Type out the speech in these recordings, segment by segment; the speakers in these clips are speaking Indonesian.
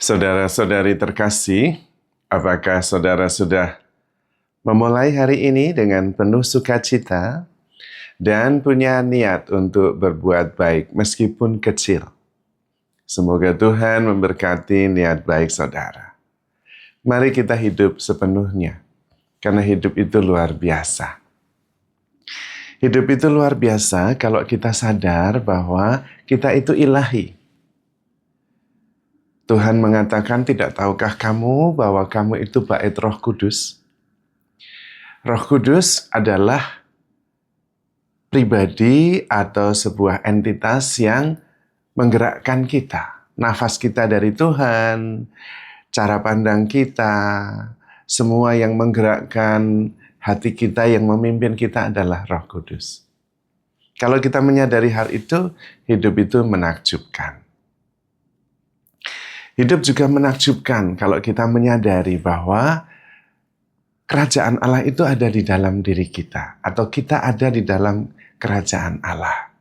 Saudara-saudari terkasih, apakah saudara sudah memulai hari ini dengan penuh sukacita dan punya niat untuk berbuat baik meskipun kecil? Semoga Tuhan memberkati niat baik saudara. Mari kita hidup sepenuhnya, karena hidup itu luar biasa. Hidup itu luar biasa kalau kita sadar bahwa kita itu ilahi. Tuhan mengatakan, tidak tahukah kamu bahwa kamu itu bait Roh Kudus? Roh Kudus adalah pribadi atau sebuah entitas yang menggerakkan kita. Nafas kita dari Tuhan, cara pandang kita, semua yang menggerakkan hati kita, yang memimpin kita adalah Roh Kudus. Kalau kita menyadari hal itu, hidup itu menakjubkan. Hidup juga menakjubkan kalau kita menyadari bahwa kerajaan Allah itu ada di dalam diri kita, atau kita ada di dalam kerajaan Allah.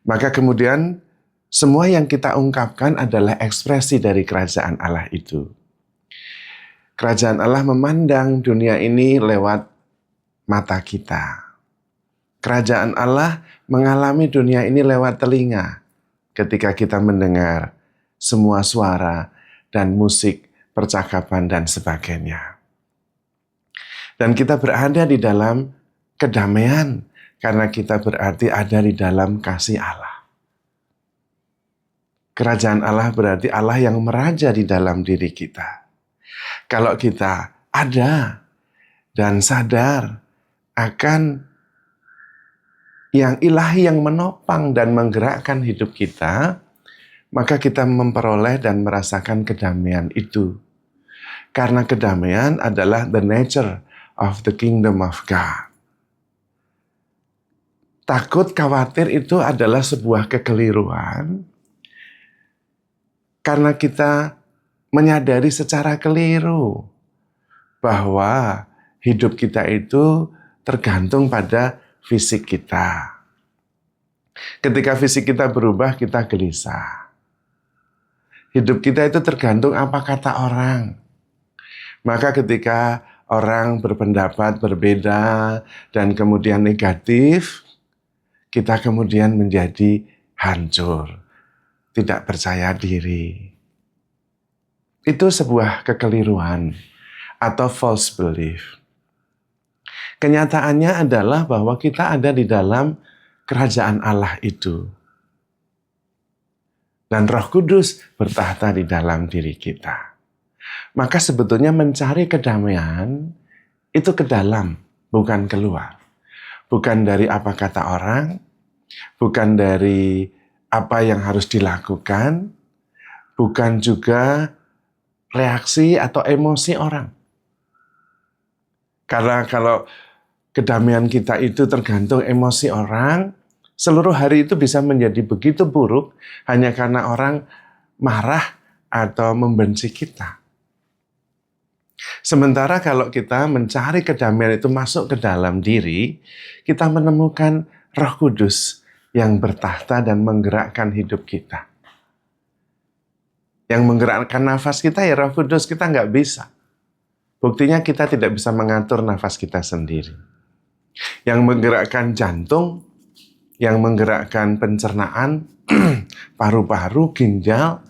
Maka kemudian semua yang kita ungkapkan adalah ekspresi dari kerajaan Allah itu. Kerajaan Allah memandang dunia ini lewat mata kita. Kerajaan Allah mengalami dunia ini lewat telinga ketika kita mendengar semua suara dan musik, percakapan, dan sebagainya. Dan kita berada di dalam kedamaian karena kita berarti ada di dalam kasih Allah. Kerajaan Allah berarti Allah yang meraja di dalam diri kita. Kalau kita ada dan sadar akan yang ilahi yang menopang dan menggerakkan hidup kita, maka kita memperoleh dan merasakan kedamaian itu. Karena kedamaian adalah the nature of the kingdom of God. Takut, khawatir itu adalah sebuah kekeliruan karena kita menyadari secara keliru bahwa hidup kita itu tergantung pada fisik kita. Ketika fisik kita berubah, kita gelisah. Hidup kita itu tergantung apa kata orang. Maka ketika orang berpendapat berbeda dan kemudian negatif, kita kemudian menjadi hancur, tidak percaya diri. Itu sebuah kekeliruan atau false belief. Kenyataannya adalah bahwa kita ada di dalam kerajaan Allah itu. Dan Roh Kudus bertahta di dalam diri kita. Maka sebetulnya mencari kedamaian itu ke dalam, bukan keluar. Bukan dari apa kata orang, bukan dari apa yang harus dilakukan, bukan juga reaksi atau emosi orang. Karena kalau kedamaian kita itu tergantung emosi orang, seluruh hari itu bisa menjadi begitu buruk hanya karena orang marah atau membenci kita. Sementara kalau kita mencari kedamaian itu masuk ke dalam diri, kita menemukan Roh Kudus yang bertahta dan menggerakkan hidup kita. Yang menggerakkan nafas kita ya Roh Kudus, kita nggak bisa. Buktinya kita tidak bisa mengatur nafas kita sendiri. Yang menggerakkan jantung, yang menggerakkan pencernaan, paru-paru, ginjal,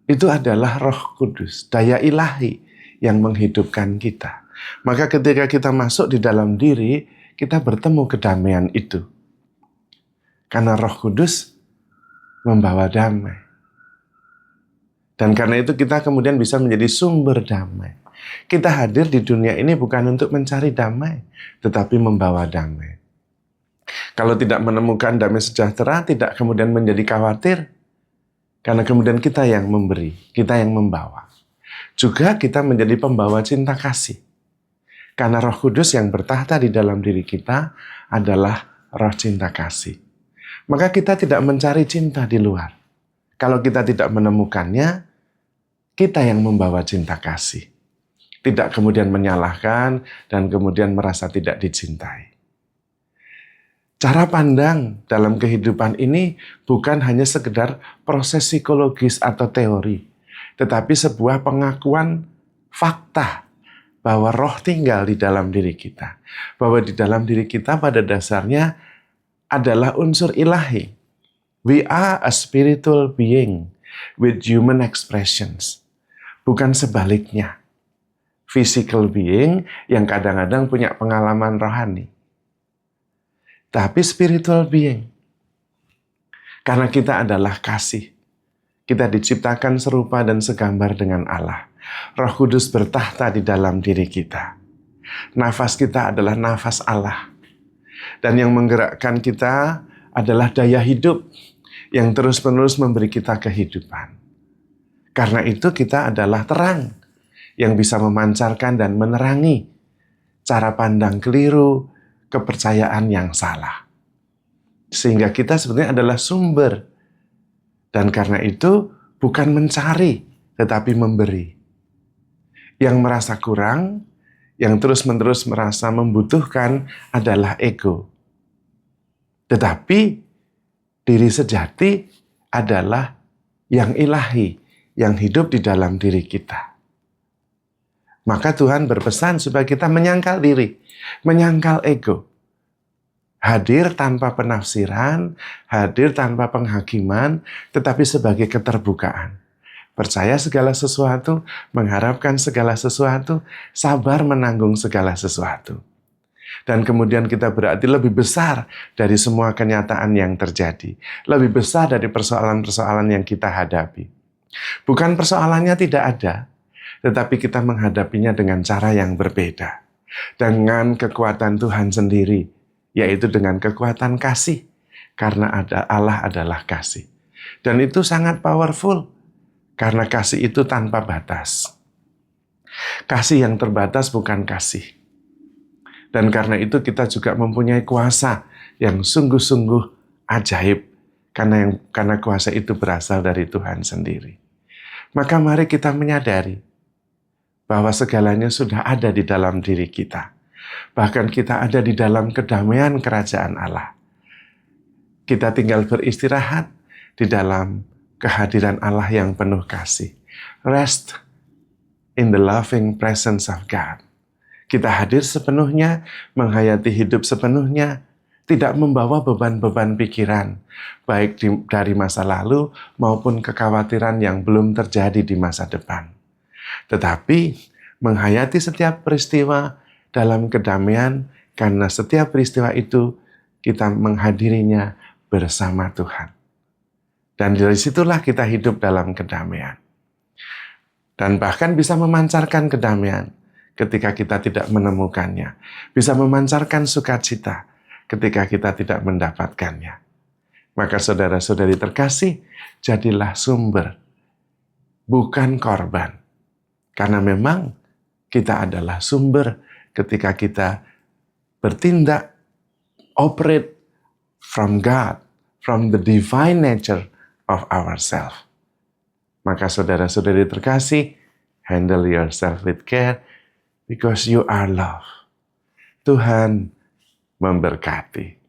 itu adalah Roh Kudus, daya ilahi yang menghidupkan kita. Maka ketika kita masuk di dalam diri, kita bertemu kedamaian itu. Karena Roh Kudus membawa damai. Dan karena itu kita kemudian bisa menjadi sumber damai. Kita hadir di dunia ini bukan untuk mencari damai, tetapi membawa damai. Kalau tidak menemukan damai sejahtera, tidak kemudian menjadi khawatir, karena kemudian kita yang memberi, kita yang membawa. Juga kita menjadi pembawa cinta kasih. Karena Roh Kudus yang bertahta di dalam diri kita adalah roh cinta kasih. Maka kita tidak mencari cinta di luar. Kalau kita tidak menemukannya, kita yang membawa cinta kasih. Tidak kemudian menyalahkan dan kemudian merasa tidak dicintai. Cara pandang dalam kehidupan ini bukan hanya sekedar proses psikologis atau teori, tetapi sebuah pengakuan fakta bahwa roh tinggal di dalam diri kita. Bahwa di dalam diri kita pada dasarnya adalah unsur ilahi. We are a spiritual being with human expressions. Bukan sebaliknya. Physical being yang kadang-kadang punya pengalaman rohani. Tapi spiritual being. Karena kita adalah kasih. Kita diciptakan serupa dan segambar dengan Allah. Roh Kudus bertahta di dalam diri kita. Nafas kita adalah nafas Allah. Dan yang menggerakkan kita adalah daya hidup yang terus-menerus memberi kita kehidupan. Karena itu kita adalah terang yang bisa memancarkan dan menerangi cara pandang keliru, kepercayaan yang salah. Sehingga kita sebenarnya adalah sumber. Dan karena itu bukan mencari, tetapi memberi. Yang merasa kurang, yang terus-menerus merasa membutuhkan adalah ego. Tetapi diri sejati adalah yang ilahi, yang hidup di dalam diri kita. Maka Tuhan berpesan supaya kita menyangkal diri, menyangkal ego. Hadir tanpa penafsiran, hadir tanpa penghakiman, tetapi sebagai keterbukaan. Percaya segala sesuatu, mengharapkan segala sesuatu, sabar menanggung segala sesuatu. Dan kemudian kita berarti lebih besar dari semua kenyataan yang terjadi. Lebih besar dari persoalan-persoalan yang kita hadapi. Bukan persoalannya tidak ada, tetapi kita menghadapinya dengan cara yang berbeda. Dengan kekuatan Tuhan sendiri, yaitu dengan kekuatan kasih. Karena Allah adalah kasih. Dan itu sangat powerful, karena kasih itu tanpa batas. Kasih yang terbatas bukan kasih. Dan karena itu kita juga mempunyai kuasa yang sungguh-sungguh ajaib, karena kuasa itu berasal dari Tuhan sendiri. Maka mari kita menyadari bahwa segalanya sudah ada di dalam diri kita. Bahkan kita ada di dalam kedamaian kerajaan Allah. Kita tinggal beristirahat di dalam kehadiran Allah yang penuh kasih. Rest in the loving presence of God. Kita hadir sepenuhnya, menghayati hidup sepenuhnya, tidak membawa beban-beban pikiran, baik dari masa lalu maupun kekhawatiran yang belum terjadi di masa depan. Tetapi menghayati setiap peristiwa dalam kedamaian, karena setiap peristiwa itu kita menghadirinya bersama Tuhan. Dan dari situlah kita hidup dalam kedamaian. Dan bahkan bisa memancarkan kedamaian ketika kita tidak menemukannya. Bisa memancarkan sukacita ketika kita tidak mendapatkannya. Maka saudara-saudari terkasih, jadilah sumber, bukan korban. Karena memang kita adalah sumber ketika kita bertindak, operate from God, from the divine nature of ourselves. Maka saudara-saudari terkasih, handle yourself with care because you are love. Tuhan memberkati.